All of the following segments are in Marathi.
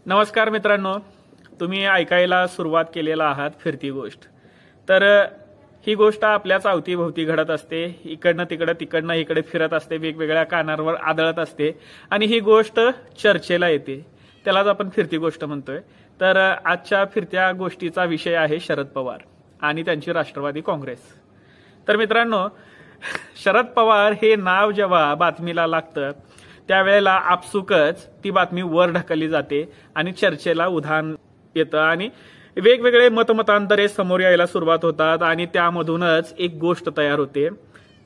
नमस्कार मित्रांनो, तुम्ही ऐकायला सुरुवात केलेला आहात फिरती गोष्ट। तर ही गोष्ट आपल्याच अवतीभोवती घडत असते, इकडनं तिकडं तिकडनं इकडे फिरत असते, वेगवेगळ्या कानांवर आदळत असते आणि ही गोष्ट चर्चेला येते, त्यालाच आपण फिरती गोष्ट म्हणतोय। तर आजच्या फिरत्या गोष्टीचा विषय आहे शरद पवार आणि त्यांची राष्ट्रवादी काँग्रेस। तर मित्रांनो, शरद पवार हे नाव जेव्हा बातमीला लागतं त्यावेळेला आपसुकच ती बातमी वर ढकलली जाते आणि चर्चेला उधाण येतं आणि वेगवेगळे मतमतांतरे समोर यायला सुरुवात होतात आणि त्यामधूनच एक गोष्ट तयार होते,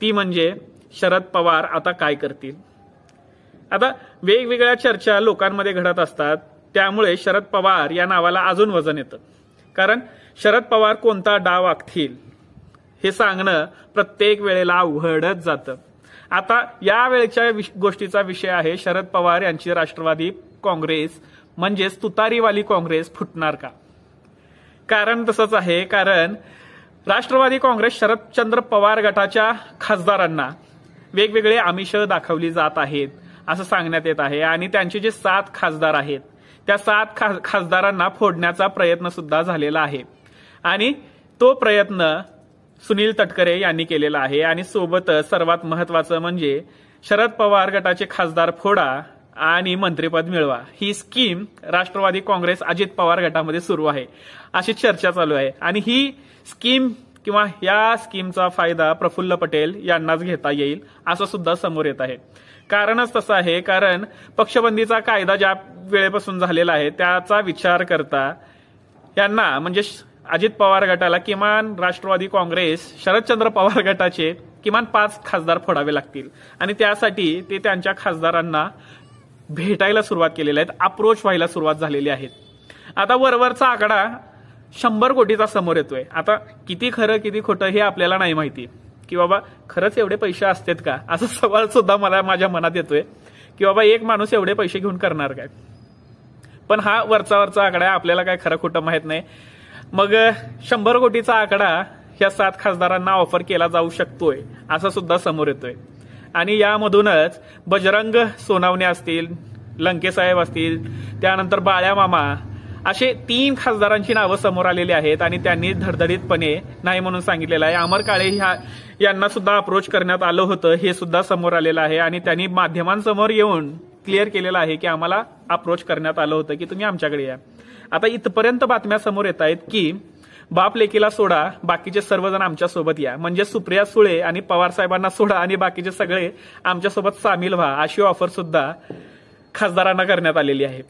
ती म्हणजे शरद पवार आता काय करतील। आता वेगवेगळ्या चर्चा लोकांमध्ये घडत असतात, त्यामुळे शरद पवार या नावाला अजून वजन येतं। कारण शरद पवार कोणता डाव आखतील हे सांगणं प्रत्येक वेळेला अवघडच जातं। आता या वेळेच्या गोष्टीचा विषय आहे शरद पवार यांची राष्ट्रवादी काँग्रेस म्हणजेच तुतारीवाली काँग्रेस फुटणार का। कारण तसंच आहे, कारण राष्ट्रवादी काँग्रेस शरदचंद्र पवार गटाच्या खासदारांना वेगवेगळे आमिष दाखवली जात आहेत असं सांगण्यात येत आहे आणि त्यांचे जे 7 खासदार आहेत त्या 7 खासदारांना फोडण्याचा प्रयत्न सुद्धा झालेला आहे आणि तो प्रयत्न सुनील तटकरे यांनी केलेला आहे आणि सोबतच सर्वात महत्वाचं म्हणजे शरद पवार गटाचे खासदार फोडा आणि मंत्रिपद मिळवा ही स्कीम राष्ट्रवादी काँग्रेस अजित पवार गटामध्ये सुरू आहे अशी चर्चा चालू आहे आणि ही स्कीम किंवा या स्कीमचा फायदा प्रफुल्ल पटेल यांनाच घेता येईल असं सुद्धा समोर येत आहे। कारणच तसं आहे, कारण पक्षबंदीचा कायदा ज्या वेळेपासून झालेला आहे त्याचा विचार करता यांना म्हणजे अजित पवार गटाला किमान राष्ट्रवादी काँग्रेस शरदचंद्र पवार गटाचे किमान 5 खासदार फोडावे लागतील आणि त्यासाठी ते त्यांच्या खासदारांना भेटायला सुरुवात केलेल्या आहेत, अप्रोच व्हायला सुरुवात झालेली आहे। आता वरवरचा आकडा 100 कोटीचा समोर येतोय। आता किती खरं किती खोटं हे आपल्याला नाही माहिती की बाबा खरंच एवढे पैसे असतात का, असा सवाल सुद्धा मला माझ्या मनात येतोय की बाबा एक माणूस एवढे पैसे घेऊन करणार काय। पण हा वरचा आकडा आहे, आपल्याला काय खरं खोटं माहित नाही। मग 100 कोटीचा आकडा या 7 खासदारांना ऑफर केला जाऊ शकतोय असं सुद्धा समोर येतोय आणि यामधूनच बजरंग सोनावणे असतील, लंकेसाहेब असतील, त्यानंतर बाळ्या मामा असे 3 खासदारांची नावं समोर आलेली आहेत आणि त्यांनी धडधडीतपणे नाही म्हणून सांगितलेलं आहे। अमर काळे यांना सुद्धा अप्रोच करण्यात आलं होतं हे सुद्धा समोर आलेलं आहे आणि त्यांनी माध्यमांसमोर येऊन क्लिअर केलेलं आहे की आम्हाला अप्रोच करण्यात आलं होतं की तुम्ही आमच्याकडे या। आता इथपर्यंत बातम्या समोर येत आहेत की बाप लेकीला सोडा, बाकीचे सर्वजण आमच्या सोबत या, म्हणजे सुप्रिया सुळे आणि पवार साहेबांना सोडा आणि बाकीचे सगळे आमच्या सोबत सामील व्हा अशी ऑफर सुद्धा खासदारांना करण्यात आलेली आहे।